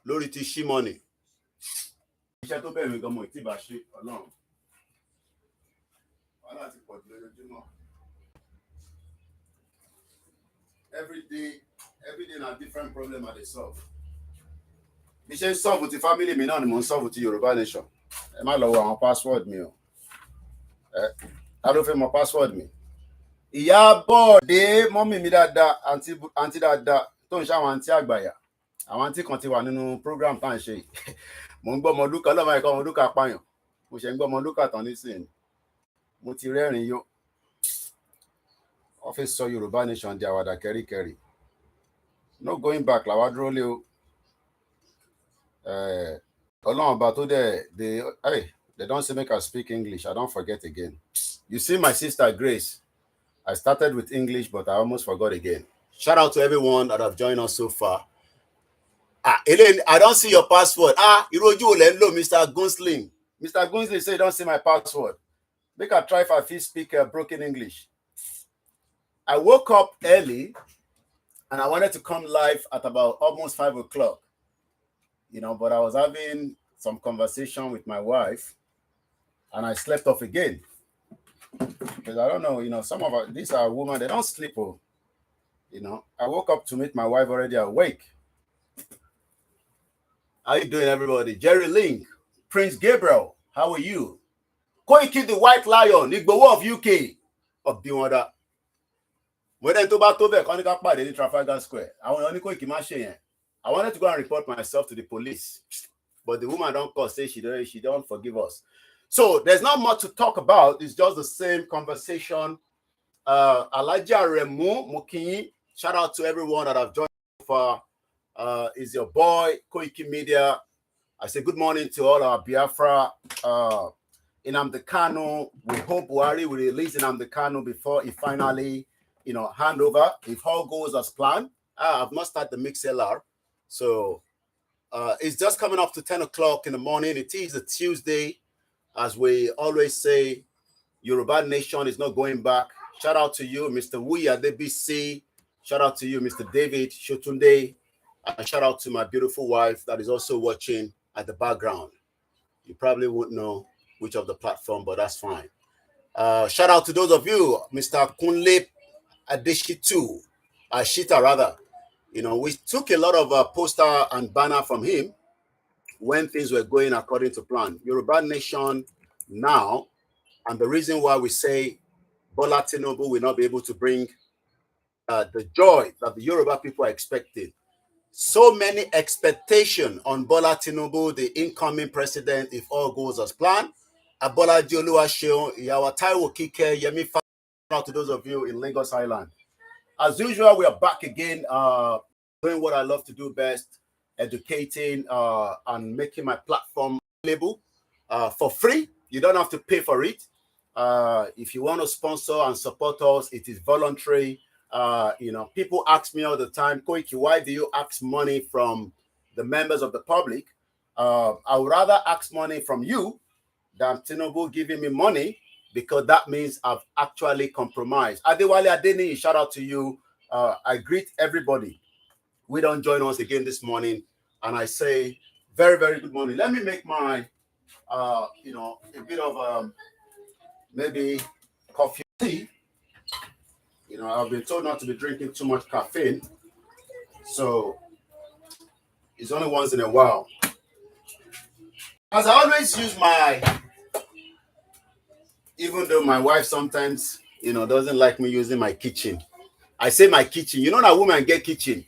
lórí ti ṣí money. Iṣẹ́ tó bẹ̀rẹ̀ gan mo ti bá ṣe Ọlọ́run. Wàhálà ti pọ̀ jù lójoojúmọ́. Every day na different problem I dey solve. Bí ṣe ń solve ti family mi náà ni mo ń solve ti Yoruba Nation. Ẹ má lọ wo àwọn password mi o. Ta ló fẹ́ mọ password mi? Ìyá Bọ́ọ̀dé mọ́mì mi dáadáa àǹtí dáadáa tó ń ṣàwọn àǹtí àgbàyà. Àwọn àǹtí kan ti wà nínú program tá à ń ṣe yìí. Mo ń gbọ́ Ọmọlúkà ọlọ́mọ ẹ̀kọ́ Ọmọlúkà apáyàn. Mo ṣe ń gbọ́ Ọmọlúkà tán nísìnyí. Mo ti rẹ́rìn yó. Wọ́n fẹ́ sọ Yoruba Nation di àwàdà kẹ́ríkẹ́rí. No going back làwa dúró lé o. Ọlọ́run ọba tó dẹ̀ they don't say make I speak English. I don't forget again. You see my sister Grace. I started with English, but I almost forgot again. Shout out to everyone that have joined us so far. Elaine, I don't see your password. Iroju Olenlo, Mr. Gunsling. Mr. Gunsling say you don't see my password. Make I try if I feel speak broken English. I woke up early and I wanted to come live at about almost 5 o'clock. But I was having some conversation with my wife and I slept off again. Because I don't know, some of these are women, they don't sleep. I woke up to meet my wife already awake. How you doing, everybody? Jerry Link, Prince Gabriel, how are you? Koiki the White Lion, Igbowo of UK, of Biwanda. When I talk about Tobe, Konika Pade in Trafalgar Square, I wanted to go and report myself to the police, but the woman don't call, say she don't forgive us. So there's not much to talk about. It's just the same conversation. Alaja Remu Mukinyi, shout out to everyone that have joined so far. Is your boy Koikimedia. I say good morning to all our Biafra. Nnamdi Kanu. We hope Buhari will release Nnamdi Kanu before he finally, hand over. If all goes as planned. I've not started the MixLR, so it's just coming up to 10 o'clock in the morning. It is a Tuesday. As we always say, Yoruba Nation is not going back. Shout out to you, Mr. Wuya DBC. Shout out to you, Mr. David Shotunde. And shout out to my beautiful wife that is also watching at the background. You probably won't know which of the platform, but that's fine. Shout out to those of you, Mr. Kunle Adeshitu, Ashita rather. We took a lot of poster and banner from him when things were going according to plan. Yoruba Nation now, and the reason why we say Bola Tinubu will not be able to bring the joy that the Yoruba people are expecting. So many expectations on Bola Tinubu, the incoming president, if all goes as planned. Abola Dioluwa Sheon, Yawa Taiwo Kike, Yemi, out to those of you in Lagos Island. As usual, we are back again, doing what I love to do best, educating and making my platform available for free. You don't have to pay for it. If you want to sponsor and support us, it is voluntary. People ask me all the time, Koiki, why do you ask money from the members of the public? I would rather ask money from you than Tinubu giving me money, because that means I've actually compromised. Adewale Adeni, shout out to you. I greet everybody. We don't join us again this morning, and I say very, very good morning. Let me make my, a bit of maybe coffee tea. I've been told not to be drinking too much caffeine, so it's only once in a while. As I always use even though my wife sometimes, doesn't like me using my kitchen. I say my kitchen. That woman get kitchen.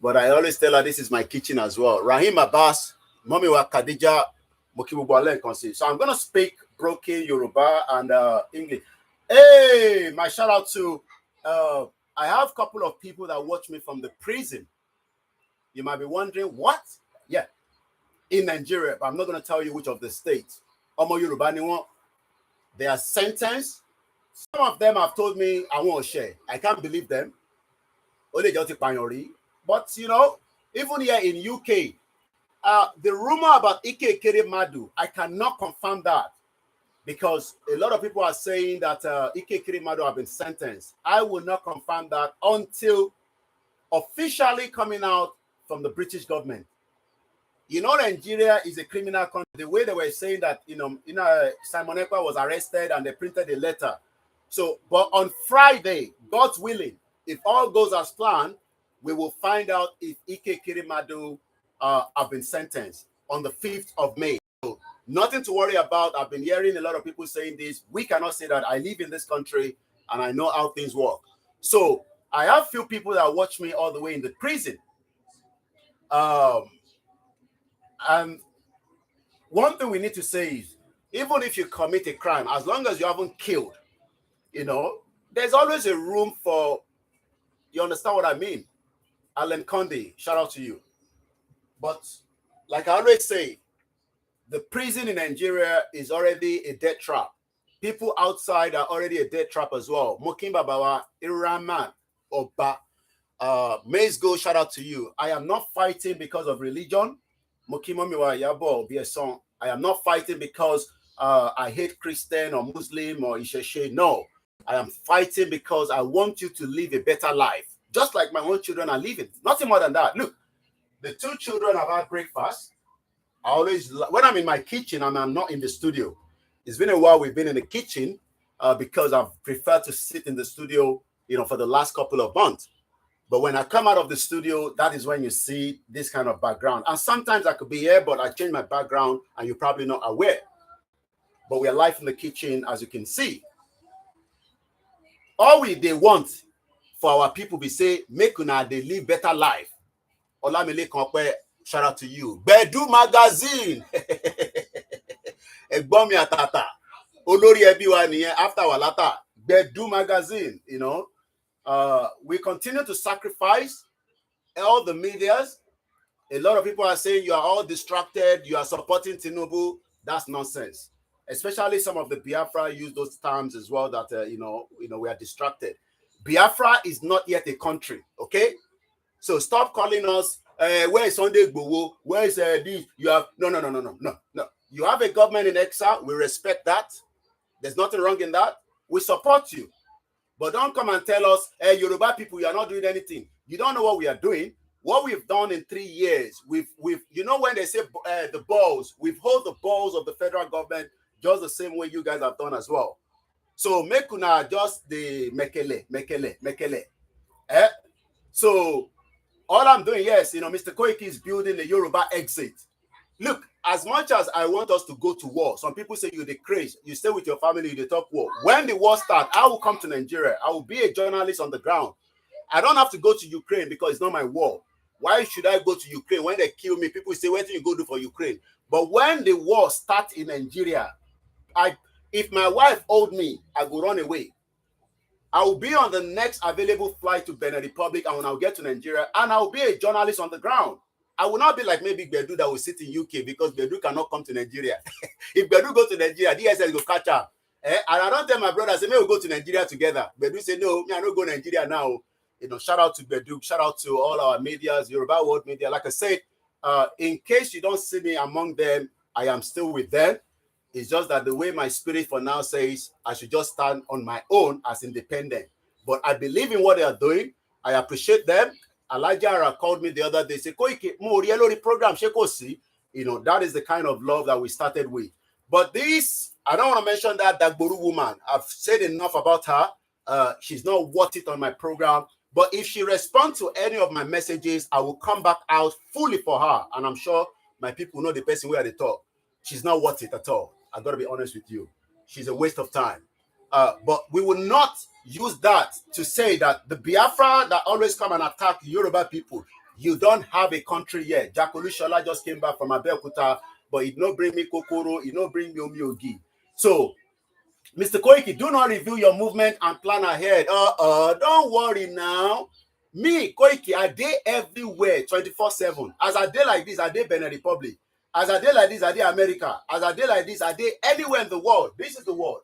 But I always tell her this is my kitchen as well. Rahim Abbas, Mommy wa Khadija, so I'm going to speak broken Yoruba and English. Hey, my shout out to, I have a couple of people that watch me from the prison. You might be wondering, what? Yeah, in Nigeria, but I'm not going to tell you which of the states. Omo Yoruba ni won. They are sentenced. Some of them have told me I won't share. I can't believe them. But even here in UK, the rumor about Ike Madu, I cannot confirm that, because a lot of people are saying that Ike Madu have been sentenced. I will not confirm that until officially coming out from the British government. You know, Nigeria is a criminal country. The way they were saying that, Simon Ekpa was arrested and they printed a letter. So, but on Friday, God's willing, if all goes as planned, we will find out if Ike Kirimadu have been sentenced on the 5th of May. So, nothing to worry about. I've been hearing a lot of people saying this. We cannot say that. I live in this country and I know how things work. So, I have few people that watch me all the way in the prison. And one thing we need to say is, even if you commit a crime, as long as you haven't killed, there's always a room for, you understand what I mean? Alan Conde, shout out to you. But like I always say, the prison in Nigeria is already a death trap. People outside are already a death trap as well. Mokimba Bawa, Iraman, Oba, Maze Go, shout out to you. I am not fighting because of religion. Mokimomiwa Yabo, Bieson. I am not fighting because I hate Christian or Muslim or Isheshe. No, I am fighting because I want you to live a better life. Just like my own children are living. Nothing more than that. Look, the 2 children have had breakfast. I always, when I'm in my kitchen and I'm not in the studio, it's been a while we've been in the kitchen because I've preferred to sit in the studio, for the last couple of months. But when I come out of the studio, that is when you see this kind of background. And sometimes I could be here, but I change my background and you're probably not aware. But we're live in the kitchen, as you can see. All they want for our people be say, make una they live better life. Olamile Konpe, shout out to you. Bedu Magazine. Egbomi Atata. Olori Ebiwa niye after Walata. Bedu Magazine, we continue to sacrifice all the medias. A lot of people are saying you are all distracted, you are supporting Tinubu. That's nonsense. Especially some of the Biafra use those terms as well that we are distracted. Biafra is not yet a country, okay? So stop calling us where is Sunday Igboho? Where is this? You have no. You have a government in exile. We respect that. There's nothing wrong in that. We support you. But don't come and tell us, hey, Yoruba people, you are not doing anything. You don't know what we are doing. What we've done in 3 years, we've when they say the balls, we've held the balls of the federal government just the same way you guys have done as well. So make una just the mekele. So all I'm doing, yes, Mr. Koiki is building the Yoruba exit. Look, as much as I want us to go to war, some people say you're the craze. You stay with your family, you talk war. When the war starts, I will come to Nigeria. I will be a journalist on the ground. I don't have to go to Ukraine because it's not my war. Why should I go to Ukraine? When they kill me, people say, what do you go do for Ukraine? But when the war starts in Nigeria, if my wife owed me, I go run away. I will be on the next available flight to Benin Republic, and when I'll get to Nigeria, and I'll be a journalist on the ground. I will not be like maybe Bedu that will sit in UK because Bedu cannot come to Nigeria. If Bedu go to Nigeria, DSS will catch her. And I don't tell my brother, say, maybe we'll go to Nigeria together. Bedu say, no, I don't go to Nigeria now. Shout out to Bedu, shout out to all our medias, Yoruba World Media. Like I said, in case you don't see me among them, I am still with them. It's just that the way my spirit for now says I should just stand on my own as independent. But I believe in what they are doing. I appreciate them. Elijah called me the other day, say, Koiki, program, that is the kind of love that we started with. But this, I don't want to mention that Dagboru woman. I've said enough about her. She's not worth it on my program. But if she responds to any of my messages, I will come back out fully for her. And I'm sure my people know the person where they talk. She's not worth it at all. I got to be honest with you. She's a waste of time. But we will not use that to say that the Biafra that always come and attack Yoruba people, you don't have a country yet. Jakolu Shola just came back from Abeokuta, but it no bring me Kokoro, it no bring me Omiogi. So, Mr. Koiki, do not review your movement and plan ahead. Don't worry now. Me, Koiki, I dey everywhere 24/7. As I dey like this, I dey Benin Republic. As I dey like this, I dey America. As I dey like this, I dey anywhere in the world. This is the world.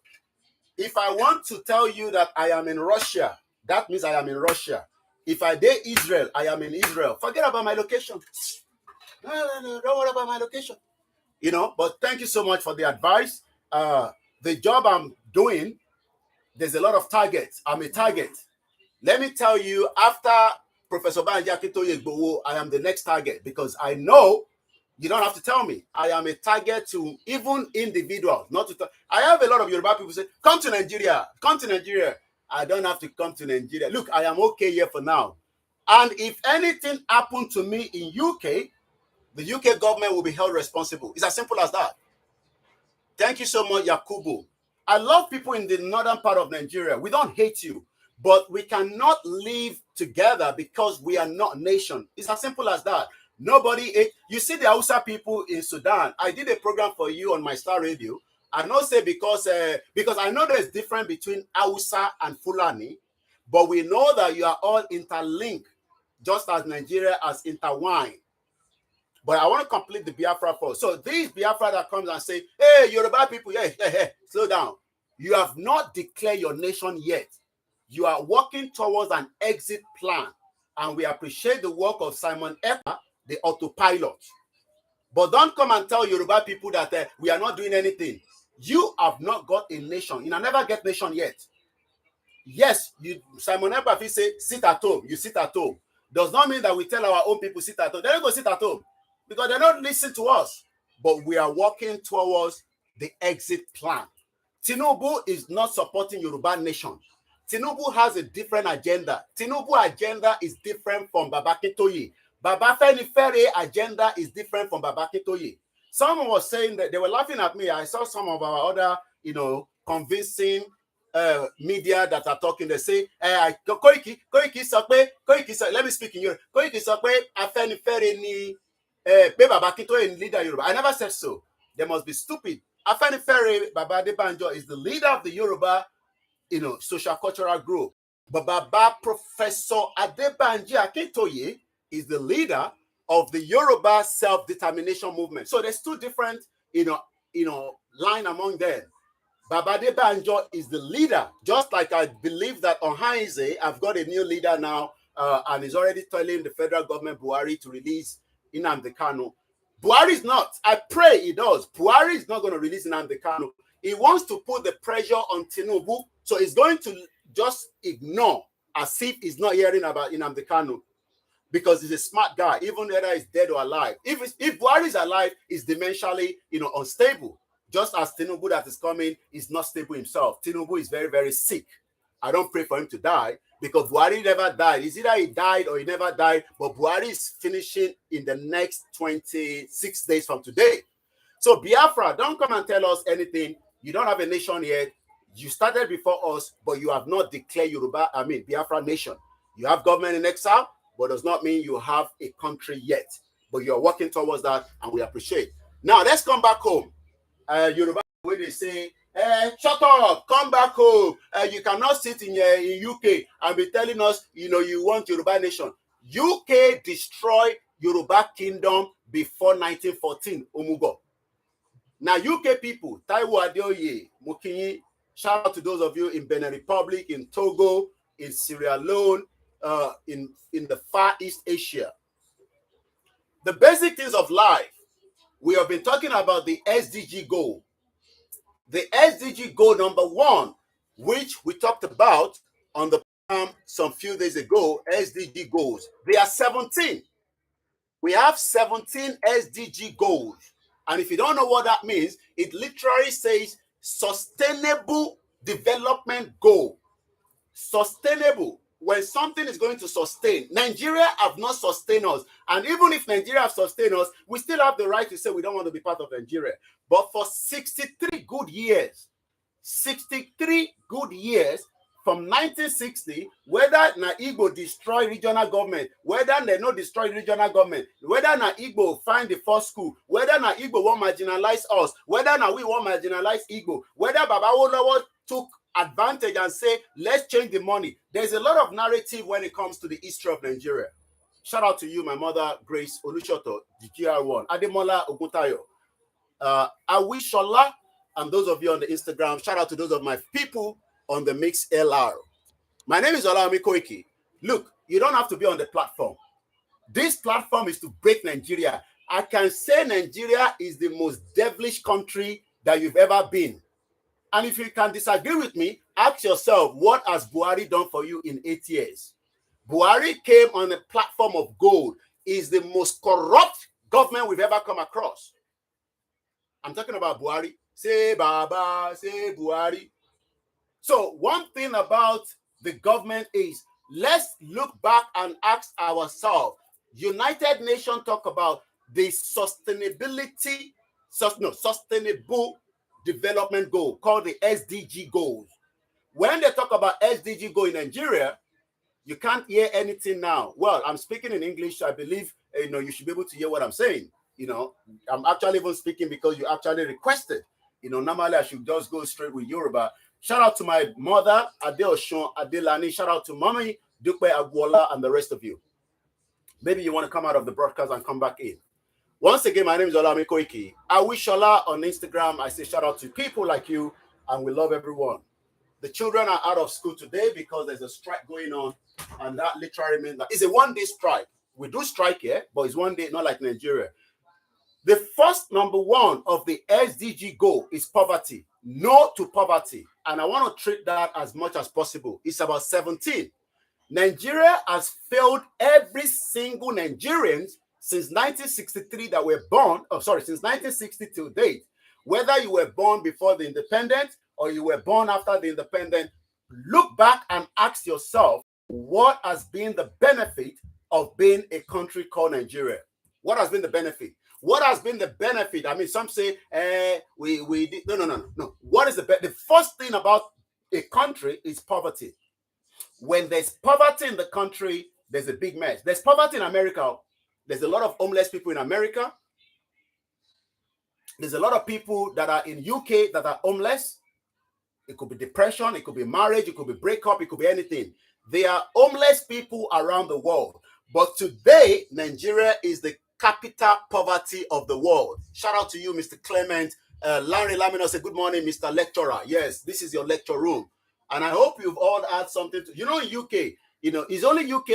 If I want to tell you that I am in Russia, that means I am in Russia. If I dey Israel, I am in Israel. Forget about my location. No, don't worry about my location. But thank you so much for the advice. The job I'm doing, there's a lot of targets. I'm a target. Let me tell you, after Professor Banji Igboho, I am the next target because I know You don't have to tell me. I am a target to even individuals, not to I have a lot of Yoruba people say, come to Nigeria, come to Nigeria. I don't have to come to Nigeria. Look, I am okay here for now. And if anything happened to me in UK, the UK government will be held responsible. It's as simple as that. Thank you so much, Yakubu. I love people in the northern part of Nigeria. We don't hate you, but we cannot live together because we are not a nation. It's as simple as that. Nobody, you see the Hausa people in Sudan. I did a program for you on my Star Radio. I not say because I know there's difference between Hausa and Fulani, but we know that you are all interlinked, just as Nigeria is intertwined. But I want to complete the Biafra first. So these Biafra that comes and say, hey, Yoruba people, hey, slow down. You have not declared your nation yet. You are working towards an exit plan. And we appreciate the work of Simon Ekpa, the autopilot. But don't come and tell Yoruba people that we are not doing anything. You have not got a nation. You never get nation yet. Yes, Simon Ekpa say, sit at home. You sit at home. Does not mean that we tell our own people sit at home. They don't go sit at home because they don't listen to us. But we are working towards the exit plan. Tinubu is not supporting Yoruba nation. Tinubu has a different agenda. Tinubu agenda is different from Baba Akintoye. Baba Fenifere agenda is different from Baba Akintoye. Someone was saying that they were laughing at me. I saw some of our other, convincing media that are talking. They say, Koiki sọ, let me speak in Yoruba. Koiki sọ pé Afenifere ni pé Baba Akintoye ni leader Yoruba. I never said so. They must be stupid. Afenifere Baba Adebanjo is the leader of the Yoruba, social cultural group. But Baba Professor Adebanji Akintoye is the leader of the Yoruba self-determination movement. So there's two different, line among them. Baba Adebanjo is the leader, just like I believe that on Haize, I've got a new leader now, and is already telling the federal government, Buhari, to release Nnamdi Kanu. Buhari is not. I pray he does. Buhari is not going to release Nnamdi Kanu. He wants to put the pressure on Tinubu, so he's going to just ignore as if he's not hearing about Nnamdi Kanu, because he's a smart guy, even whether he's dead or alive. If Buhari is alive, he's dementially, unstable. Just as Tinubu that is coming is not stable himself. Tinubu is very, very sick. I don't pray for him to die because Buhari never died. It's either he died or he never died, but Buhari is finishing in the next 26 days from today. So Biafra, don't come and tell us anything. You don't have a nation yet. You started before us, but you have not declared Biafra nation. You have government in exile, but does not mean you have a country yet. But you are working towards that, and we appreciate. Now, let's come back home. Yoruba, where they say, shut up, come back home. You cannot sit in UK and be telling us, you want Yoruba nation. UK destroyed Yoruba kingdom before 1914, Omugo. Now, UK people, Taiwo Adeoye, Mokinyi, shout out to those of you in Benin Republic, in Togo, in Sierra Leone, in the Far East Asia. The basic things of life, we have been talking about the SDG goal. The SDG goal number 1, which we talked about on the program some few days ago, SDG goals. They are 17. We have 17 SDG goals. And if you don't know what that means, it literally says sustainable development goal. Sustainable. When something is going to sustain. Nigeria have not sustained us. And even if Nigeria have sustained us, we still have the right to say we don't want to be part of Nigeria. But for 63 good years, 63 good years, from 1960, whether na Igbo destroy regional government, whether they no destroy regional government, whether na Igbo find the first school, whether na Igbo want marginalize us, whether na we want marginalize Igbo, whether Baba Olowo took advantage and say, let's change the money. There's a lot of narrative when it comes to the history of Nigeria. Shout out to you, my mother, Grace Olushoto, the GR1, Ademola Oguntayo, Awishola, and those of you on the Instagram. Shout out to those of my people on the Mix LR. My name is Olawumi Koiki. Look, you don't have to be on the platform. This platform is to break Nigeria. I can say Nigeria is the most devilish country that you've ever been. And if you can disagree with me, ask yourself, what has Buhari done for you in 8 years? Buhari came on a platform of gold. He is the most corrupt government we've ever come across. I'm talking about Buhari. Say Baba, say Buhari. So one thing about the government is, let's look back and ask ourselves. United Nations talk about the sustainable development goal called the SDG goals. When they talk about SDG goal in Nigeria, you can't hear anything now. Well, I'm speaking in English. I believe you should be able to hear what I'm saying. I'm actually even speaking because you actually requested. Normally I should just go straight with Yoruba. Shout out to my mother, Adeoshun Adelani. Shout out to Mommy Dupe Agwola and the rest of you. Maybe you want to come out of the broadcast and come back in. Once again, my name is Olami Koiki. I wish Ola on Instagram. I say shout out to people like you, and we love everyone. The children are out of school today because there's a strike going on, and that literally means that it's a one-day strike. We do strike here, but it's one day, not like Nigeria. The first number one of the SDG goal is poverty. No to poverty. And I want to treat that as much as possible. It's about 17. Nigeria has failed every single Nigerian since 1963 that were born, since 1960 till date. Whether you were born before the independence or you were born after the independence, look back and ask yourself, what has been the benefit of being a country called Nigeria? What has been the benefit? What has been the benefit? I mean, some say, we did. No. What is the first thing about a country is poverty. When there's poverty in the country, there's a big mess. There's poverty in America. There's a lot of homeless people in America. There's a lot of people that are in UK that are homeless. It could be depression, it could be marriage, it could be breakup, it could be anything. There are homeless people around the world. But today, Nigeria is the capital poverty of the world. Shout out to you, Mr. Clement. Larry Lamino said, good morning, Mr. Lecturer. Yes, this is your lecture room. And I hope you've all had something to, in UK, it's only UK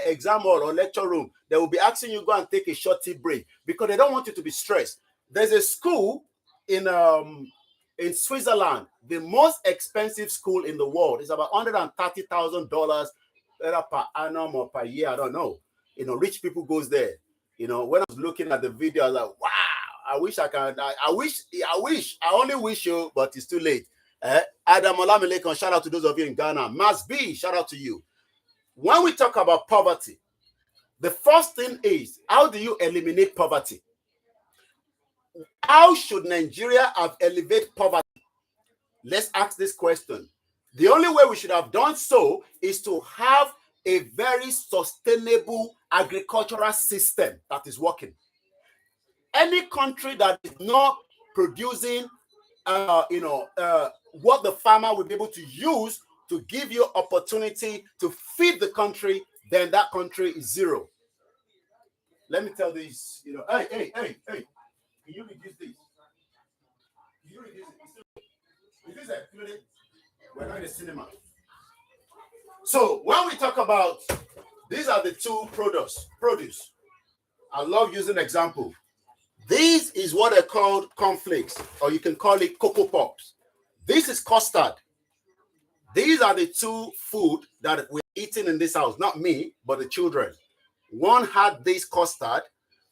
exam hall or lecture room. They will be asking you go and take a short tea break because they don't want you to be stressed. There's a school in Switzerland, the most expensive school in the world. It's about $130,000 per annum or per year. I don't know. Rich people goes there. When I was looking at the video, I was like, wow, I wish I can. I only wish you, but it's too late. Adam Olamilekon, shout out to those of you in Ghana. Mas B, shout out to you. When we talk about poverty, the first thing is, how do you eliminate poverty? How should Nigeria have elevated poverty? Let's ask this question. The only way we should have done so is to have a very sustainable agricultural system that is working. Any country that is not producing, what the farmer will be able to use to give you opportunity to feed the country, then that country is zero. Let me tell this, hey, can you reduce this? Can you reduce it? Reduce it. We're not in the cinema. So when we talk about, these are the two produce. I love using example. This is what are called cornflakes, or you can call it Coco Pops. This is custard. These are the two food that we're eating in this house, not me, but the children. One had this custard,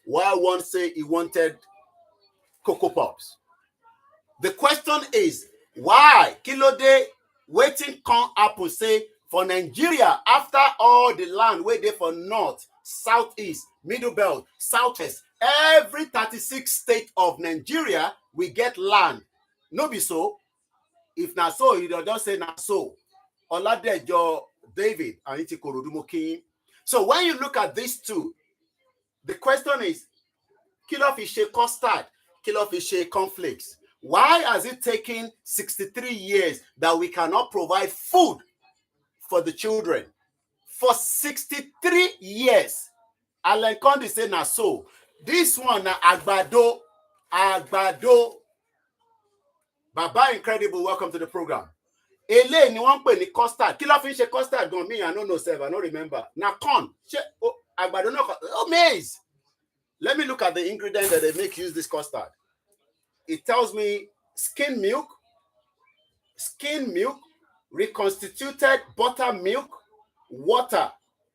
while one said he wanted Coco Pops. The question is, why? Kilode waiting can happen, say, for Nigeria, after all the land where they for north, southeast, middle belt, southwest, every 36 state of Nigeria, we get land. No be so. If not so, you don't just say not so. Oladejo David and Itikorodumokin. So when you look at these two, the question is, kilo fishe custard, kilo fishe cornflakes. Why has it taken 63 years that we cannot provide food for the children? For 63 years. Alan Kondi say na so. This one na agbado. Baba Incredible, welcome to the program. Ele ni wọ́n pè ní custard. Kí ló fi ń ṣe custard gan? Me, I don't know, sef. I don't remember. Na corn. Agbado no. Oh, maize. Let me look at the ingredients that they make use this custard. It tells me skim milk, reconstituted buttermilk, water,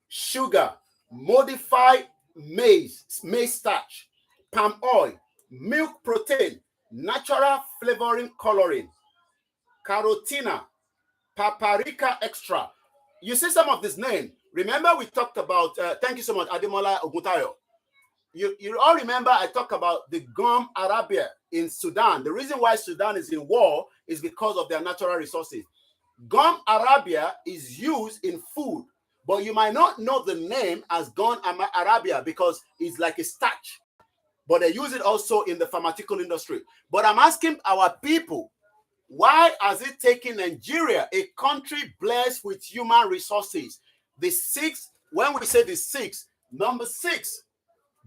sugar, modified maize starch, palm oil, milk protein, natural flavoring coloring, carotina, paprika extra. You see some of this name. Remember we talked about, thank you so much, Ademola Oguntayo. You all remember I talked about the gum arabia in Sudan. The reason why Sudan is in war is because of their natural resources. Gum arabia is used in food, but you might not know the name as gum arabia because it's like a starch. But they use it also in the pharmaceutical industry. But I'm asking our people, why has it taken Nigeria, a country blessed with human resources, the sixth, when we say the sixth, number 6,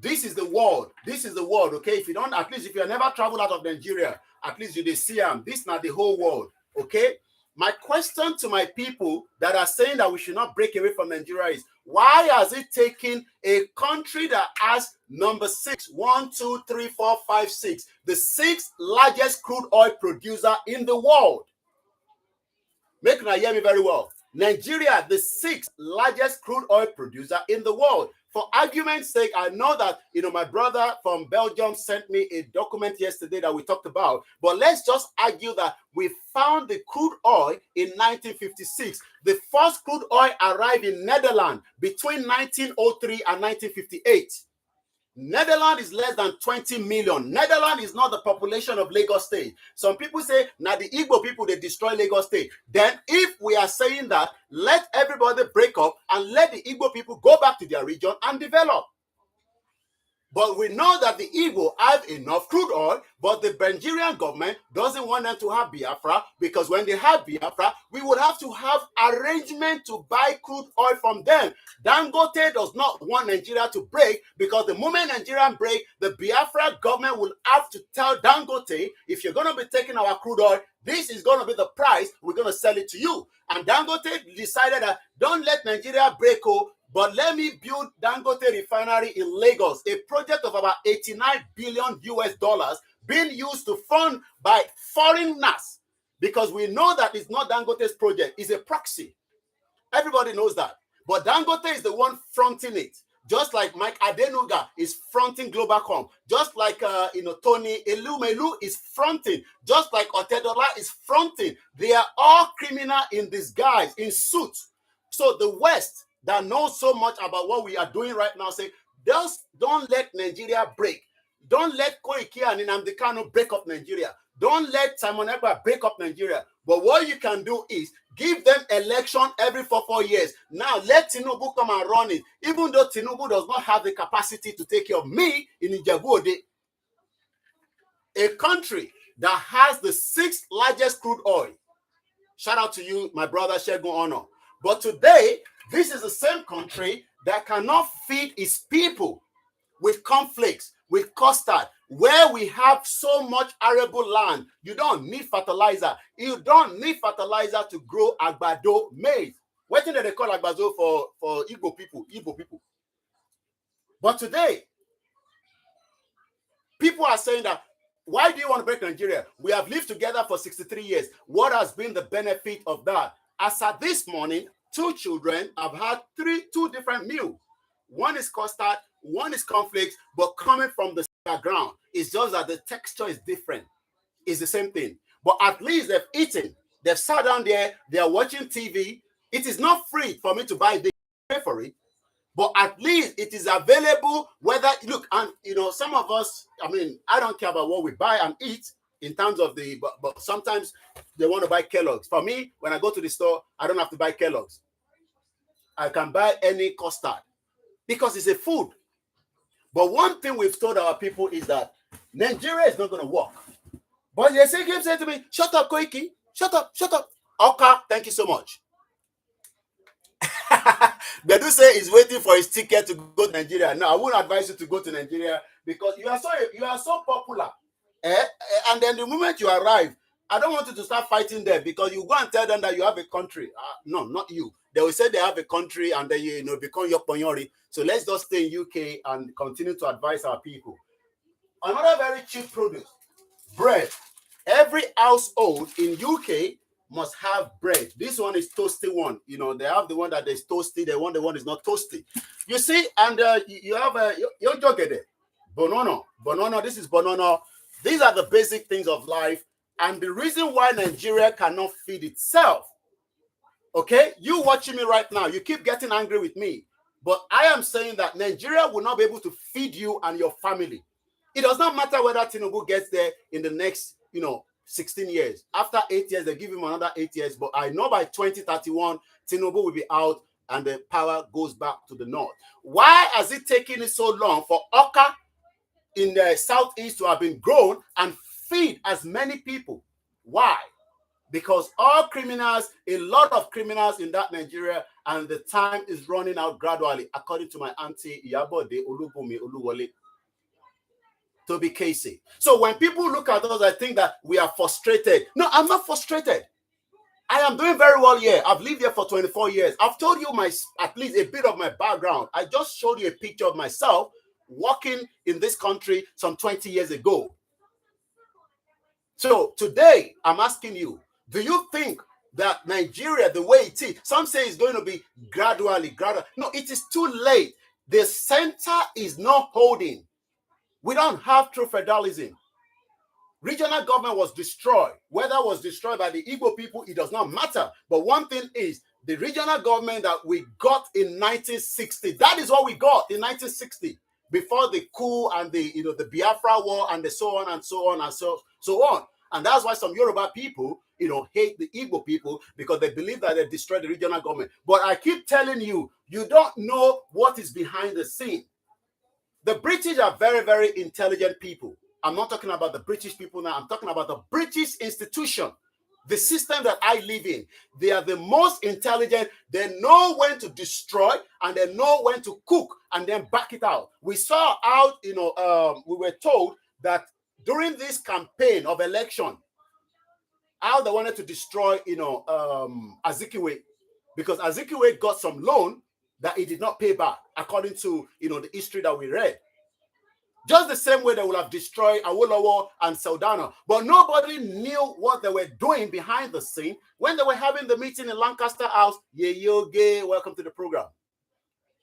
this is the world. This is the world, okay? If you don't, at least if you have never traveled out of Nigeria, at least you see them. This is not the whole world, okay? My question to my people that are saying that we should not break away from Nigeria is, why has it taken a country that has number 6, 1, 2, 3, 4, 5, 6, the 6th largest crude oil producer in the world? Make me hear me very well. Nigeria, the 6th largest crude oil producer in the world. For argument's sake, I know that, my brother from Belgium sent me a document yesterday that we talked about, but let's just argue that we found the crude oil in 1956. The first crude oil arrived in Netherlands between 1903 and 1958. Netherlands is less than 20 million. Netherlands is not the population of Lagos State. Some people say, now the Igbo people, they destroy Lagos State. Then if we are saying that, let everybody break up and let the Igbo people go back to their region and develop. But we know that the Igbo have enough crude oil, but the Nigerian government doesn't want them to have Biafra, because when they have Biafra, we would have to have arrangement to buy crude oil from them. Dangote does not want Nigeria to break, because the moment Nigeria break, the Biafra government will have to tell Dangote, if you're going to be taking our crude oil, this is going to be the price, we're going to sell it to you. And Dangote decided that don't let Nigeria break, but let me build Dangote refinery in Lagos, a project of about 89 billion US dollars being used to fund by foreigners, because we know that it's not Dangote's project, it's a proxy. Everybody knows that. But Dangote is the one fronting it. Just like Mike Adenuga is fronting Globalcom. Just like Tony Elumelu is fronting. Just like Otedola is fronting. They are all criminal in disguise, in suits. So the West that knows so much about what we are doing right now say, just don't let Nigeria break. Don't let Koikimedia and Nnamdi Kanu break up Nigeria. Don't let Simon Ekpa break up Nigeria. But what you can do is give them election every 4 years. Now let Tinubu come and run it. Even though Tinubu does not have the capacity to take care of me in Ijebu-Ode. A country that has the 6th largest crude oil. Shout out to you, my brother Shegun Ono. But today, this is the same country that cannot feed its people with cornflakes, with custard, where we have so much arable land. You don't need fertilizer. You don't need fertilizer to grow agbado maize. What do they call agbado for Igbo people? But today, people are saying that, why do you want to break Nigeria? We have lived together for 63 years. What has been the benefit of that? As at this morning, 2 children have had 2 different meals. One is custard, one is cornflakes, but coming from the ground. It's just that the texture is different. It's the same thing. But at least they've eaten. They've sat down there. They are watching TV. It is not free for me to buy this, pay for it. But at least it is available. Whether, look, and some of us, I don't care about what we buy and eat in terms of but sometimes they want to buy Kellogg's. For me, when I go to the store, I don't have to buy Kellogg's. I can buy any custard because it's a food. But one thing we've told our people is that Nigeria is not going to work. But they keep saying to me, shut up, Koiki. Shut up. Okay, thank you so much. They do say he's waiting for his ticket to go to Nigeria. No, I wouldn't advise you to go to Nigeria because you are so popular. And then the moment you arrive, I don't want you to start fighting there because you go and tell them that you have a country. No, not you. They will say they have a country and then become Yoponyori. So let's just stay in UK and continue to advise our people. Another very cheap produce, bread. Every household in UK must have bread. This one is toasty one. You know, they have the one that is toasty. They want the one is not toasty. You see, and you have your jogede, banana. This is banana. These are the basic things of life. And the reason why Nigeria cannot feed itself, okay? You watching me right now, you keep getting angry with me. But I am saying that Nigeria will not be able to feed you and your family. It does not matter whether Tinubu gets there in the next, 16 years. After 8 years, they give him another 8 years. But I know by 2031, Tinubu will be out and the power goes back to the north. Why has it taken it so long for Oka in the southeast to have been grown and feed as many people? Why? Because all criminals, a lot of criminals in that Nigeria, and the time is running out gradually, according to my auntie Iyabode Olubumi Oluwole, Toby Casey. So when people look at us, I think that we are frustrated. No, I'm not frustrated. I am doing very well here. I've lived here for 24 years. I've told you at least a bit of my background. I just showed you a picture of myself working in this country some 20 years ago. So today, I'm asking you, do you think that Nigeria, the way it is, some say it's going to be gradual? No, it is too late. The center is not holding. We don't have true federalism. Regional government was destroyed. Whether it was destroyed by the Igbo people, it does not matter. But one thing is, the regional government that we got in 1960, that is what we got in 1960, before the coup and the Biafra war and the so on and so on and so on. And that's why some Yoruba people, hate the Igbo people, because they believe that they destroyed the regional government. But I keep telling you, you don't know what is behind the scene. The British are very, very intelligent people. I'm not talking about the British people now. I'm talking about the British institution, the system that I live in. They are the most intelligent. They know when to destroy and they know when to cook and then back it out. We saw out, we were told that during this campaign of election, how they wanted to destroy, Azikiwe, because Azikiwe got some loan that he did not pay back, according to, the history that we read. Just the same way they would have destroyed Awolowo and Saldana. But nobody knew what they were doing behind the scene when they were having the meeting in Lancaster House. Yeyoge, welcome to the program.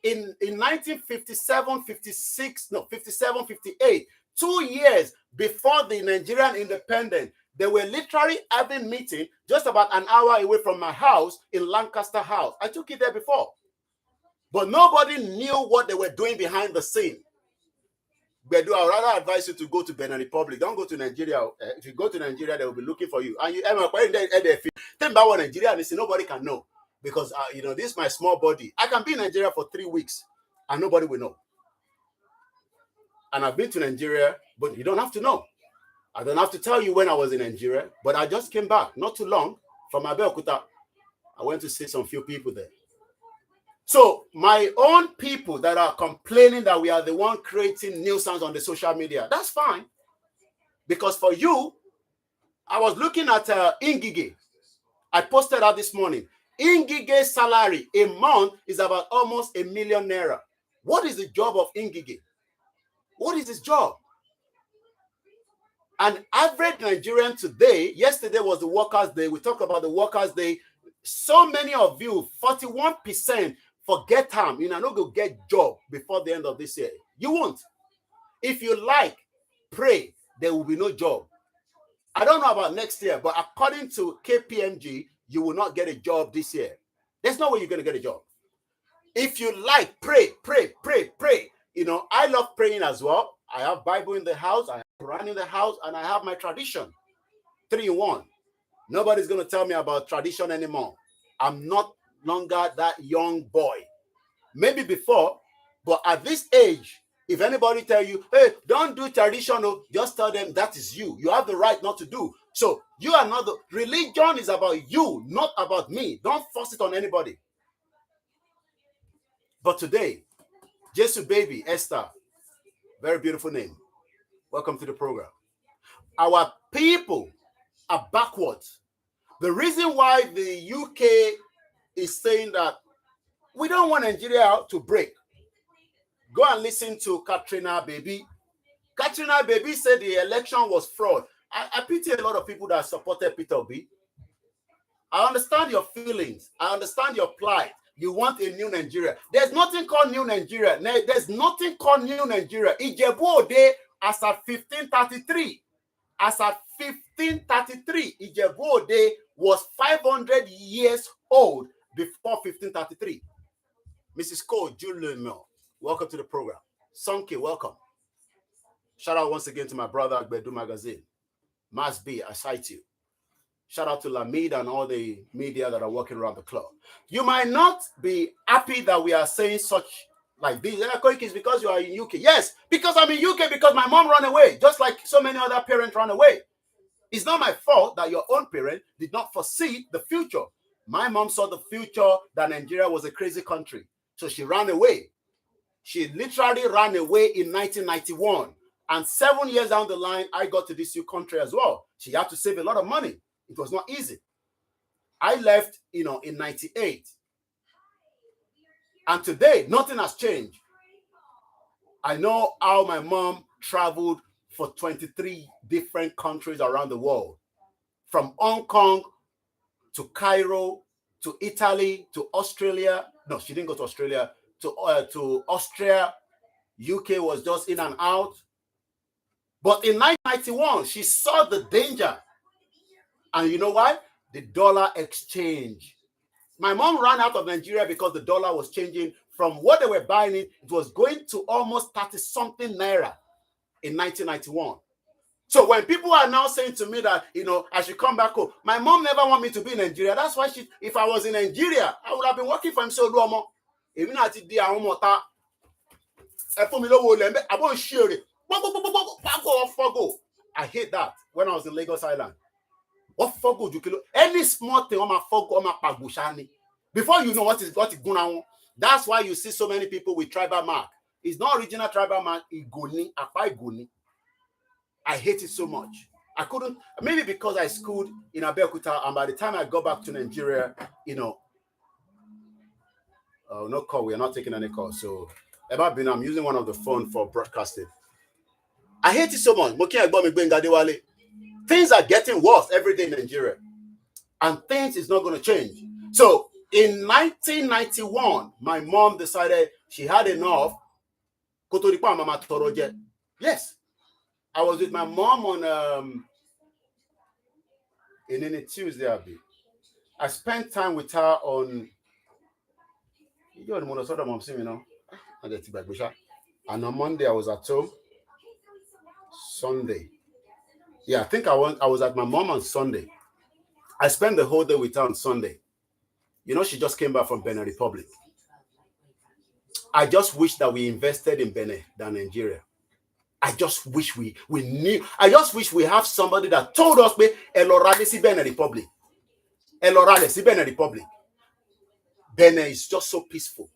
In 1957, 58, 2 years before the Nigerian independence, they were literally having meeting just about an hour away from my house in Lancaster House. I took it there before. But nobody knew what they were doing behind the scene. But I would rather advise you to go to Benin Republic. Don't go to Nigeria. If you go to Nigeria, they will be looking for you. And you, Nigeria, and nobody can know. Because, this is my small body. I can be in Nigeria for 3 weeks and nobody will know. And I've been to Nigeria, but you don't have to know. I don't have to tell you when I was in Nigeria, but I just came back not too long from Abeokuta. I went to see some few people there. So my own people that are complaining that we are the one creating nuisance on the social media, that's fine. Because for you, I was looking at Ingige. I posted out this morning. Ingige's salary a month is about almost ₦1 million. What is the job of Ingige? What is his job? An average Nigerian today, yesterday was the Workers' Day. We talked about the Workers' Day. So many of you, 41%, forget time. You're not going to get job before the end of this year. You won't. If you like, pray, there will be no job. I don't know about next year, but according to KPMG, you will not get a job this year. There's no way you're going to get a job. If you like, pray, pray, pray, pray. I love praying as well. I have Bible in the house, I have Quran in the house, and I have my tradition. 3 in 1. Nobody's going to tell me about tradition anymore. I'm not longer that young boy. Maybe before, but at this age, if anybody tell you, hey, don't do traditional, just tell them that is you. You have the right not to do. So you are not the religion is about you, not about me. Don't force it on anybody. But today, Jesu baby, Esther, very beautiful name. Welcome to the program. Our people are backwards. The reason why the UK is saying that we don't want Nigeria to break. Go and listen to Katrina Baby. Katrina Baby said the election was fraud. I pity a lot of people that supported Peter Obi. I understand your feelings. I understand your plight. You want a new Nigeria. There's nothing called new Nigeria. There's nothing called new Nigeria. Ijebu Ode, as at 1533. As at 1533, Ijebu Ode was 500 years old before 1533. Mrs. Cole, Julian, welcome to the program. Sonke, welcome. Shout out once again to my brother Agbedu Magazine. Mas B, I cite you. Shout out to Lamid and all the media that are working around the clock. You might not be happy that we are saying such like this. It's because you are in UK. Yes, because I'm in UK because my mom ran away, just like so many other parents ran away. It's not my fault that your own parent did not foresee the future. My mom saw the future that Nigeria was a crazy country. So she ran away. She literally ran away in 1991. And 7 years down the line, I got to this new country as well. She had to save a lot of money. It was not easy. I left, in 98. And today, nothing has changed. I know how my mom traveled for 23 different countries around the world. From Hong Kong to Cairo, to Italy, to Australia. No, she didn't go to Australia. To Austria. UK was just in and out. But in 1991, she saw the danger. And you know why? The dollar exchange. My mom ran out of Nigeria because the dollar was changing from what they were buying it. It was going to almost 30-something naira in 1991. So when people are now saying to me that, I should come back home, my mom never wanted me to be in Nigeria. That's why if I was in Nigeria, I would have been working for him. So I hate that when I was in Lagos Island. Any small thing on my fogo, before you know what is going on. That's why you see so many people with tribal mark. It's not original tribal mark. Igoni. I hate it so much. I couldn't, maybe because I schooled in Abeokuta, and by the time I got back to Nigeria, no call. We are not taking any call. So I'm using one of the phone for broadcasting. I hate it so much. Things are getting worse every day in Nigeria. And things is not going to change. So in 1991, my mom decided she had enough. Yes. I was with my mom on in a Tuesday. I spent time with her on and on Monday I was at home. Sunday. Yeah, I think I was at my mom on Sunday. I spent the whole day with her on Sunday. She just came back from Benin Republic. I just wish that we invested in Benin than Nigeria. I just wish we knew. I just wish we have somebody that told us, Benin Republic. Benin Republic. Benin is just so peaceful.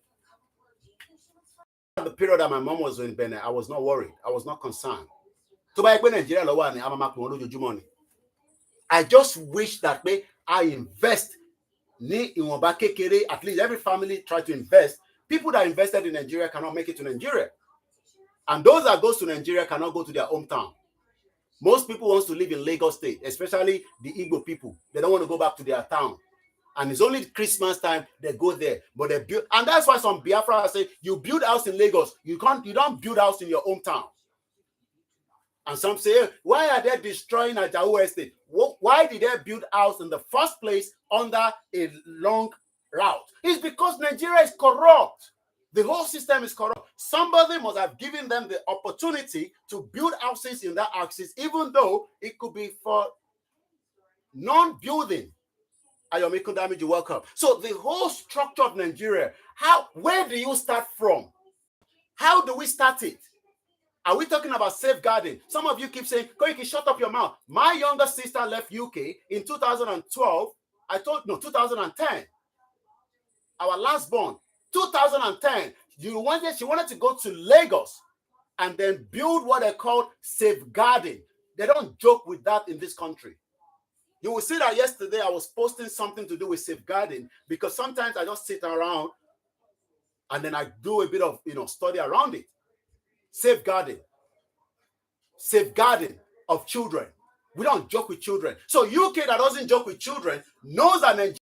The period that my mom was in Benin, I was not worried. I was not concerned. I just wish that I invest. At least every family try to invest. People that invested in Nigeria cannot make it to Nigeria. And those that goes to Nigeria cannot go to their hometown. Most people want to live in Lagos State, especially the Igbo people. They don't want to go back to their town. And it's only Christmas time they go there. But they build, and that's why some Biafra say you build house in Lagos. You don't build house in your hometown. And some say, why are they destroying Ajao Estate? Why did they build house in the first place under a long route? It's because Nigeria is corrupt. The whole system is corrupt. Somebody must have given them the opportunity to build houses in that axis, even though it could be for non-building. Ayomiku Damage, you're welcome. So the whole structure of Nigeria, where do you start from? How do we start it? Are we talking about safeguarding? Some of you keep saying, Koiki, shut up your mouth. My younger sister left UK in 2012. 2010. Our last born, 2010. She wanted to go to Lagos and then build what they call safeguarding. They don't joke with that in this country. You will see that yesterday I was posting something to do with safeguarding because sometimes I just sit around and then I do a bit of study around it. Safeguarding of children. We don't joke with children. So UK that doesn't joke with children knows that Nigeria,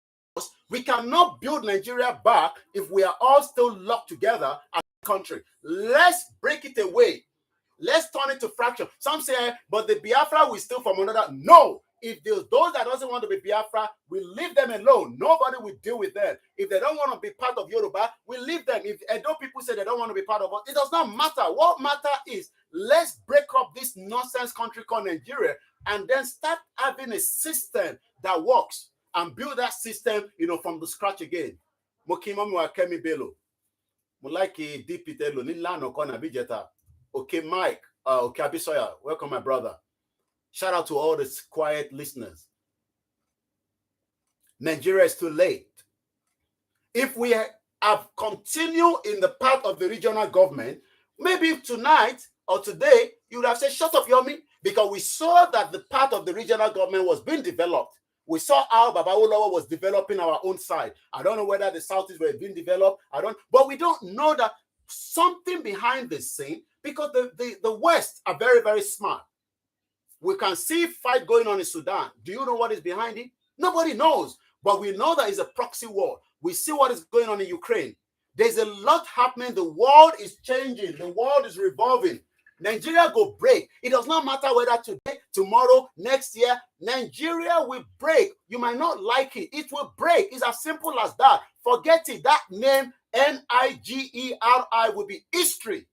we cannot build Nigeria back if we are all still locked together as a country. Let's break it away. Let's turn it to fraction. Some say, but the Biafra will steal from another. No. If those that doesn't want to be Biafra, we leave them alone. Nobody will deal with them. If they don't want to be part of Yoruba, we leave them. If Edo people say they don't want to be part of us, it does not matter. What matter is, let's break up this nonsense country called Nigeria and then start having a system that works and build that system, from the scratch again. Mokimomi wa Kemi Bello. Mulaki Dipitelo, Nilano Kona Bijeta. Okay, Mike. Okay, Abisoya. Welcome, my brother. Shout out to all the quiet listeners. Nigeria is too late. If we have continued in the path of the regional government, maybe tonight or today, you would have said, shut up, Yomi, because we saw that the path of the regional government was being developed. We saw how Babawolowo was developing our own side. I don't know whether the Southeast were being developed. But we don't know that something behind this scene, because the West are very, very smart. We can see fight going on in Sudan. Do you know what is behind it? Nobody knows. But we know that it's a proxy war. We see what is going on in Ukraine. There's a lot happening. The world is changing. The world is revolving. Nigeria go break. It does not matter whether today, tomorrow, next year, Nigeria will break. You might not like it. It will break. It's as simple as that. Forget it. That name, Nigeri, will be history.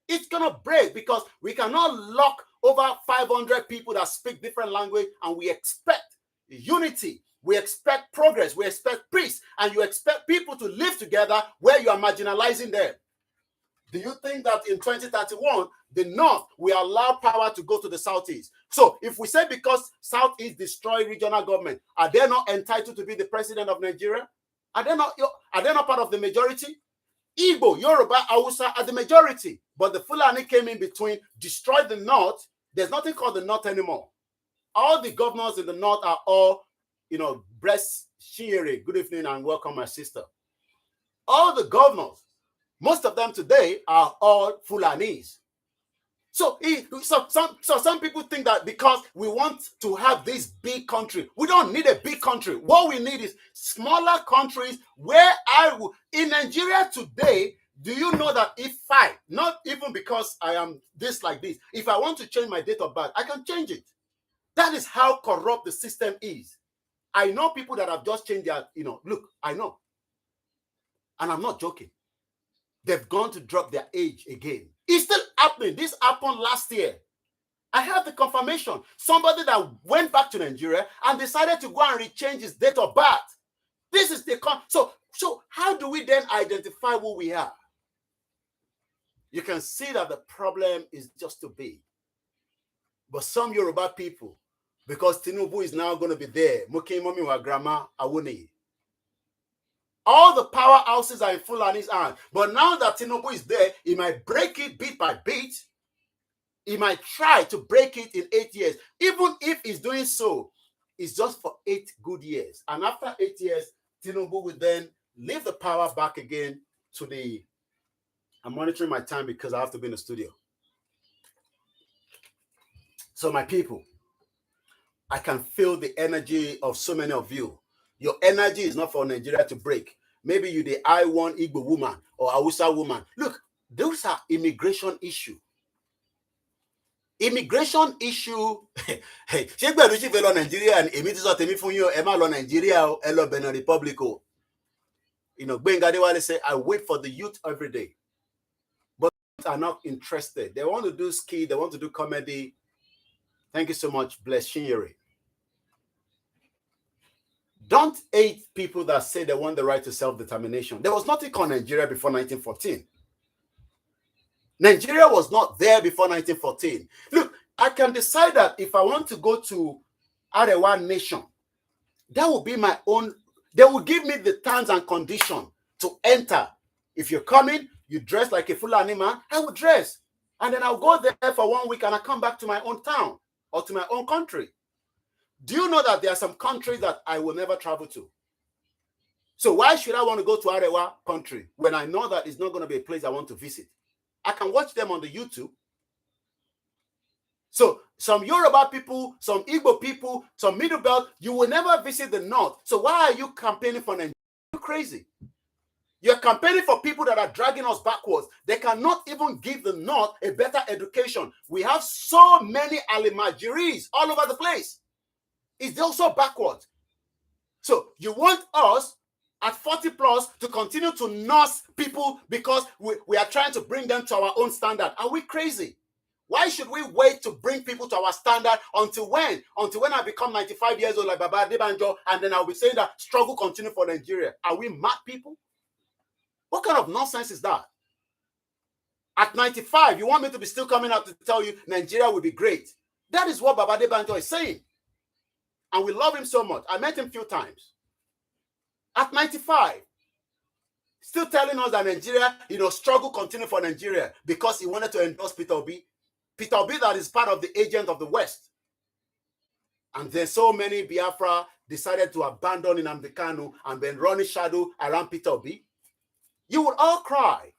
It's going to break because we cannot lock over 500 people that speak different language, and we expect unity. We expect progress. We expect peace. And you expect people to live together where you are marginalizing them. Do you think that in 2031, the North will allow power to go to the Southeast? So if we say because Southeast destroy regional government, are they not entitled to be the president of Nigeria? Are they not part of the majority? Igbo, Yoruba, Hausa are the majority. But the Fulani came in between, destroyed the North. There's nothing called the North anymore. All the governors in the North are all, breast Shiri. Good evening and welcome, my sister. All the governors, most of them today are all Fulanis. So some people think that because we want to have this big country, we don't need a big country. What we need is smaller countries where in Nigeria today, do you know that if not even because I am this like this, if I want to change my date of birth, I can change it. That is how corrupt the system is. I know people that have just changed their, look, I know. And I'm not joking. They've gone to drop their age again. It's still happening. This happened last year. I have the confirmation. Somebody that went back to Nigeria and decided to go and rechange his date of birth. This is the so how do we then identify who we are? You can see that the problem is just too big. But some Yoruba people, because Tinubu is now going to be there, Mokimomi wa grandma Awuni. All the powerhouses are in Fulani's hands. But now that Tinubu is there, he might break it bit by bit. He might try to break it in 8 years. Even if he's doing so, it's just for 8 good years. And after 8 years, Tinubu will then leave the power back again to the... I'm monitoring my time because I have to be in the studio. So my people, I can feel the energy of so many of you. Your energy is not for Nigeria to break. Maybe you the I1 Igbo woman or Hausa woman. Look, those are immigration issue. Immigration issue. Hey, Nigeria and Nigeria, Benin Republic. Bengadewale say, I wait for the youth every day. But are not interested. They want to do ski, they want to do comedy. Thank you so much, Bless Shinyeri. Don't hate people that say they want the right to self-determination. There was nothing called Nigeria before 1914. Nigeria was not there before 1914. Look, I can decide that if I want to go to Arewa Nation, that will be my own. They will give me the terms and conditions to enter. If you're coming, you dress like a Fulani man, I will dress. And then I'll go there for 1 week and I come back to my own town or to my own country. Do you know that there are some countries that I will never travel to? So why should I want to go to Arewa country when I know that it's not going to be a place I want to visit? I can watch them on the YouTube. So some Yoruba people, some Igbo people, some Middle Belt, you will never visit the North. So why are you campaigning for Nigeria? You're crazy. You're campaigning for people that are dragging us backwards. They cannot even give the North a better education. We have so many alimajiris all over the place. It's also backwards. So you want us at 40 plus to continue to nurse people because we are trying to bring them to our own standard. Are we crazy? Why should we wait to bring people to our standard until when? Until when I become 95 years old like Baba Adebanjo, and then I'll be saying that struggle continue for Nigeria. Are we mad people? What kind of nonsense is that? At 95, you want me to be still coming out to tell you Nigeria will be great. That is what Baba Adebanjo is saying. And we love him so much. I met him a few times. At 95, still telling us that Nigeria, struggle continue for Nigeria because he wanted to endorse Peter Obi. Peter Obi that is part of the agent of the West. And then so many Biafra decided to abandon Nnamdi Kanu and then run a shadow around Peter Obi. You would all cry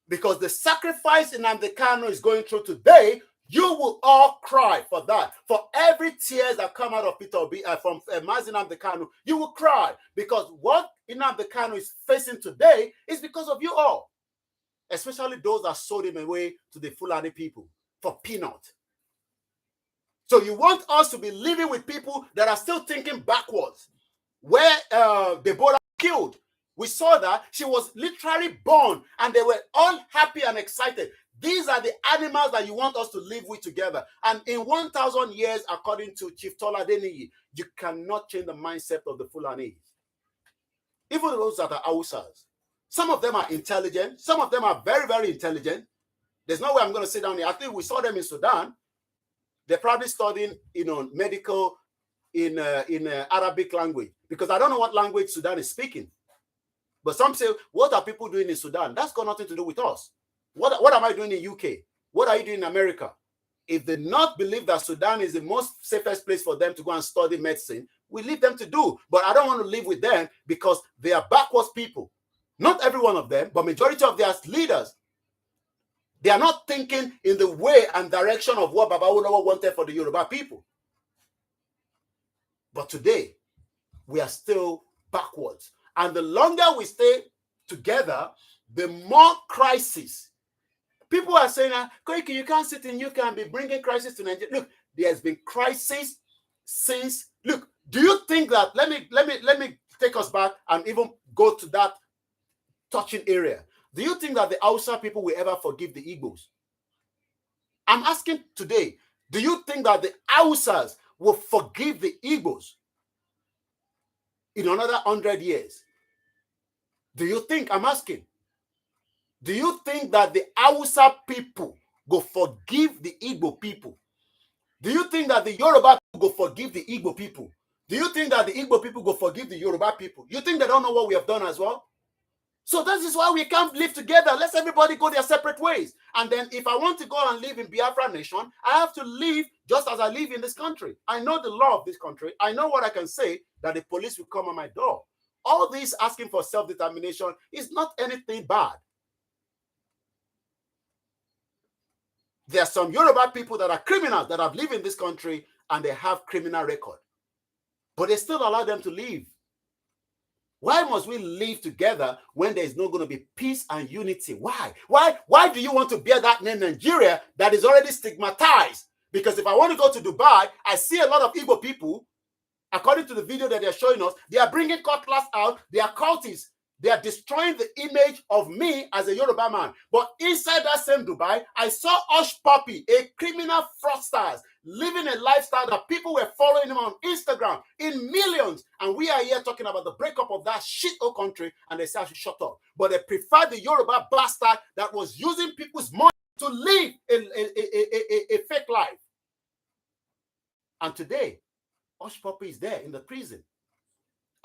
because the sacrifice Nnamdi Kanu is going through today, you will all cry for that. For every tears that come out of Peter Obi, from Mazi Nnamdi Kanu, you will cry because what Nnamdi Kanu is facing today is because of you all, especially those that sold him away to the Fulani people for peanut. So you want us to be living with people that are still thinking backwards. Where Deborah killed, we saw that she was literally born and they were all happy and excited. These are the animals that you want us to live with together. And in 1,000 years, according to Chief Tola Deniyi, you cannot change the mindset of the Fulani. Even those that are Hausas. Some of them are intelligent. Some of them are very, very intelligent. There's no way I'm going to sit down here. I think we saw them in Sudan. They're probably studying, medical in Arabic language. Because I don't know what language Sudan is speaking. But some say, what are people doing in Sudan? That's got nothing to do with us. What am I doing in UK? What are you doing in America? If they not believe that Sudan is the most safest place for them to go and study medicine, we leave them to do. But I don't want to live with them because they are backwards people. Not every one of them, but majority of their leaders. They are not thinking in the way and direction of what Baba Awolowo wanted for the Yoruba people. But today, we are still backwards. And the longer we stay together, the more crisis. People are saying, Koiki, you can't sit in UK and be bringing crisis to Nigeria. Look, there has been crisis since. Look, do you think that? Let me take us back and even go to that touching area. Do you think that the Hausa people will ever forgive the Igbos? I'm asking today, do you think that the Hausas will forgive the Igbos in another 100 years? Do you think? I'm asking. Do you think that the Hausa people go forgive the Igbo people? Do you think that the Yoruba people go forgive the Igbo people? Do you think that the Igbo people go forgive the Yoruba people? You think they don't know what we have done as well? So that is why we can't live together. Let's everybody go their separate ways. And then if I want to go and live in Biafra nation, I have to live just as I live in this country. I know the law of this country. I know what I can say, that the police will come on my door. All this asking for self-determination is not anything bad. There are some Yoruba people that are criminals that have lived in this country and they have criminal record. But they still allow them to live. Why must we live together when there is not going to be peace and unity? Why? Why do you want to bear that name Nigeria that is already stigmatized? Because if I want to go to Dubai, I see a lot of Igbo people, according to the video that they're showing us, they are bringing cutlass out, they are cultists. They are destroying the image of me as a Yoruba man. But inside that same Dubai, I saw Hush Puppy, a criminal fraudster, living a lifestyle that people were following him on Instagram in millions. And we are here talking about the breakup of that shit-hole country, and they say I should shut up. But they prefer the Yoruba bastard that was using people's money to live a fake life. And today, Hush Puppy is there in the prison.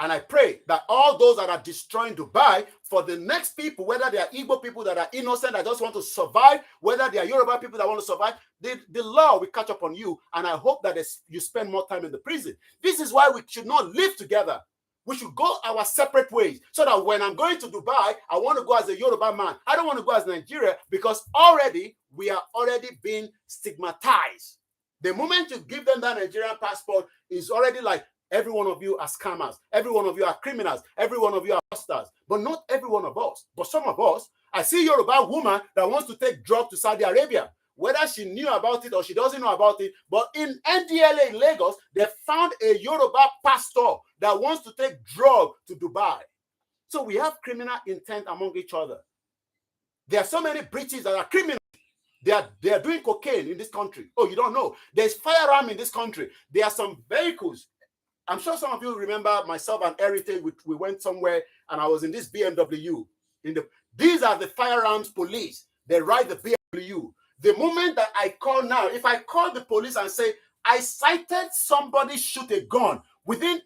And I pray that all those that are destroying Dubai, for the next people, whether they are Igbo people that are innocent, that just want to survive, whether they are Yoruba people that want to survive, the law will catch up on you. And I hope that you spend more time in the prison. This is why we should not live together. We should go our separate ways so that when I'm going to Dubai, I want to go as a Yoruba man. I don't want to go as Nigeria because already we are already being stigmatized. The moment you give them that Nigerian passport is already like every one of you are scammers. Every one of you are criminals. Every one of you are busters. But not every one of us. But some of us, I see Yoruba woman that wants to take drugs to Saudi Arabia. Whether she knew about it or she doesn't know about it, but in NDLA in Lagos, they found a Yoruba pastor that wants to take drugs to Dubai. So we have criminal intent among each other. There are so many British that are criminals. They are doing cocaine in this country. Oh, you don't know. There's firearm in this country. There are some vehicles. I'm sure some of you remember myself and Heritage. We went somewhere and I was in this BMW. These are the firearms police. They ride the BMW. The moment that I call now, if I call the police and say, I sighted somebody shoot a gun, within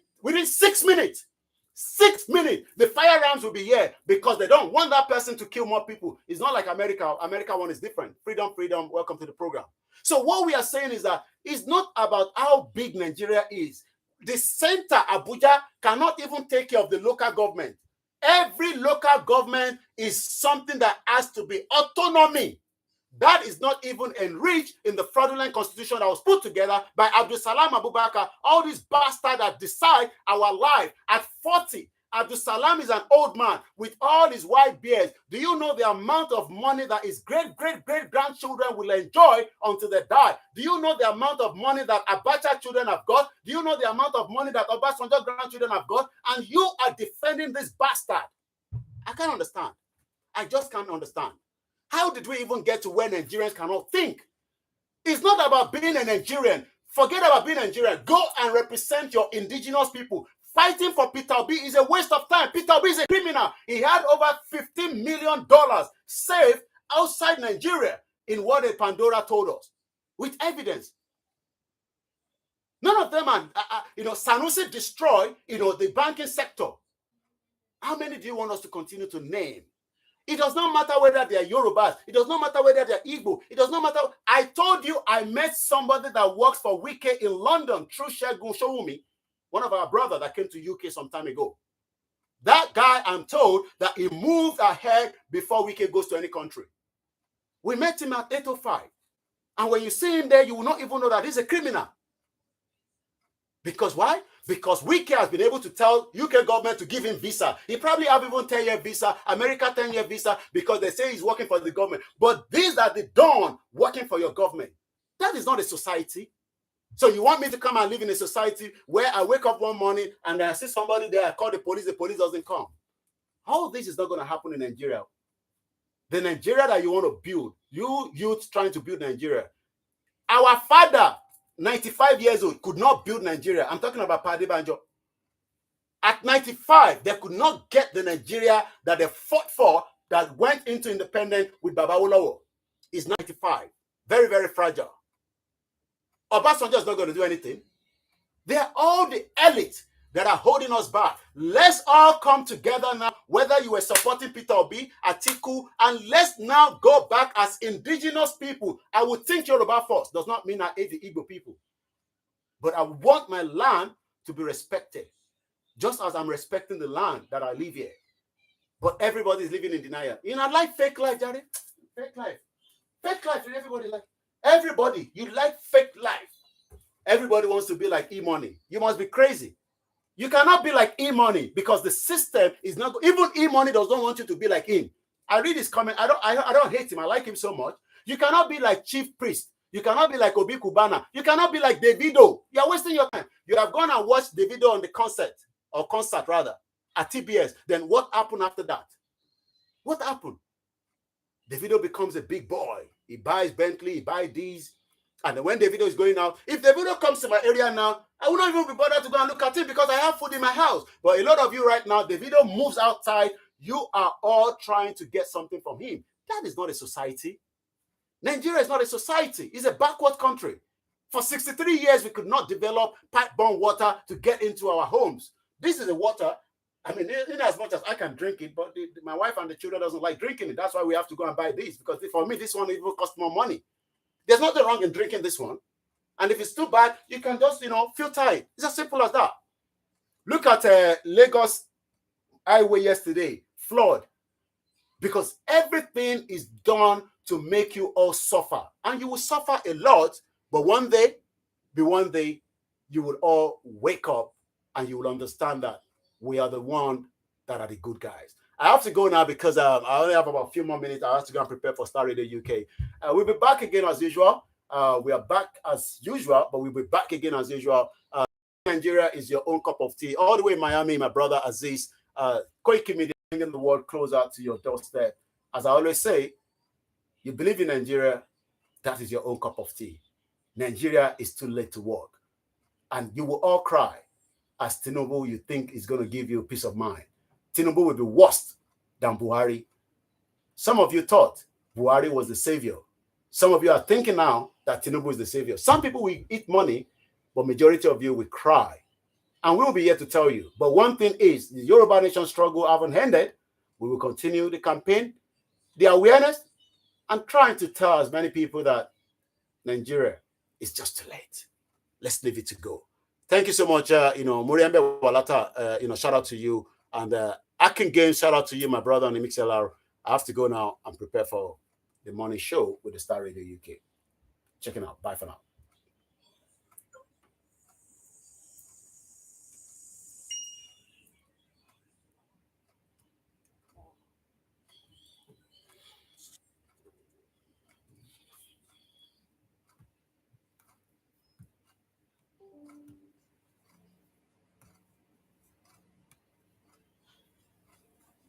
6 minutes, 6 minutes, the firearms will be here because they don't want that person to kill more people. It's not like America. America one is different. Freedom, freedom, welcome to the program. So what we are saying is that it's not about how big Nigeria is. The center, Abuja, cannot even take care of the local government. Every local government is something that has to be autonomy. That is not even enriched in the fraudulent constitution that was put together by Abdul Salam Abubakar. All these bastards that decide our life at 40. Abdul Salam is an old man with all his white beards. Do you know the amount of money that his great-great-great-grandchildren will enjoy until they die? Do you know the amount of money that Abacha children have got? Do you know the amount of money that Obasanjo grandchildren have got? And you are defending this bastard. I can't understand. I just can't understand. How did we even get to where Nigerians cannot think? It's not about being a Nigerian. Forget about being a Nigerian. Go and represent your indigenous people. Fighting for Peter Obi is a waste of time. Peter Obi is a criminal. He had over $15 million saved outside Nigeria in what a Pandora told us, with evidence. None of them are, Sanusi destroyed, the banking sector. How many do you want us to continue to name? It does not matter whether they are Yorubas. It does not matter whether they are Igbo. It does not matter. I told you I met somebody that works for Wike in London through Shegun Showumi, one of our brothers that came to UK some time ago. That guy, I'm told that he moved ahead before Wike goes to any country. We met him at 805. And when you see him there, you will not even know that he's a criminal. Because why? Because Wike has been able to tell UK government to give him visa. He probably have even 10-year visa, America 10-year visa, because they say he's working for the government. But these are the dawn working for your government. That is not a society. So you want me to come and live in a society where I wake up one morning and I see somebody there, I call the police doesn't come. All this is not going to happen in Nigeria. The Nigeria that you want to build, you youth trying to build Nigeria. Our father, 95 years old, could not build Nigeria. I'm talking about Padi Banjo. At 95, they could not get the Nigeria that they fought for, that went into independence with Babawolowo. He's 95. Very, very fragile. Obasanjo is not going to do anything. They are all the elite that are holding us back. Let's all come together now, whether you were supporting Peter Obi, Atiku, and let's now go back as indigenous people. I would think Yoruba first. Does not mean I hate the Igbo people. But I want my land to be respected, just as I'm respecting the land that I live here. But everybody is living in denial. You know, I like fake life, Jerry. Fake life. Fake life, everybody like. Everybody, you like fake life. Everybody wants to be like E-Money. You must be crazy. You cannot be like E-Money because the system is not. Even E-Money does not want you to be like him. I read his comment. I don't hate him. I like him so much. You cannot be like Chief Priest. You cannot be like Obi Kubana. You cannot be like Davido. You are wasting your time. You have gone and watched Davido on the concert rather, at TBS. Then what happened after that? What happened? Davido becomes a big boy. He buys Bentley, he buys these. And then when Davido is going out, if Davido comes to my area now, I will not even be bothered to go and look at him because I have food in my house. But a lot of you right now, Davido moves outside. You are all trying to get something from him. That is not a society. Nigeria is not a society. It's a backward country. For 63 years, we could not develop pipe-borne water to get into our homes. This is the water. I mean, in as much as I can drink it, but my wife and the children doesn't like drinking it. That's why we have to go and buy this, because for me, this one even costs more money. There's nothing wrong in drinking this one. And if it's too bad, you can just, filter it. It's as simple as that. Look at Lagos highway yesterday, flood, because everything is done to make you all suffer, and you will suffer a lot, but one day, you will all wake up and you will understand that we are the one that are the good guys. I have to go now because I only have about a few more minutes. I have to go and prepare for Star Radio UK. We'll be back again as usual. We are back as usual, but we'll be back again as usual. Nigeria is your own cup of tea. All the way in Miami, my brother Aziz, Koikimedia, bringing the world closer to your doorstep. As I always say, you believe in Nigeria, that is your own cup of tea. Nigeria is too late to work. And you will all cry as Tinubu you think is going to give you peace of mind. Tinubu will be worse than Buhari. Some of you thought Buhari was the savior. Some of you are thinking now that Tinubu is the savior. Some people will eat money, but majority of you will cry. And we'll be here to tell you. But one thing is, the Yoruba nation struggle haven't ended. We will continue the campaign, the awareness, and trying to tell as many people that Nigeria is just too late. Let's leave it to go. Thank you so much. Muriambe Walata, shout out to you. And Akin Games, shout out to you, my brother on the MixLR. I have to go now and prepare for the morning show with the Star Radio UK. Checking out. Bye for now.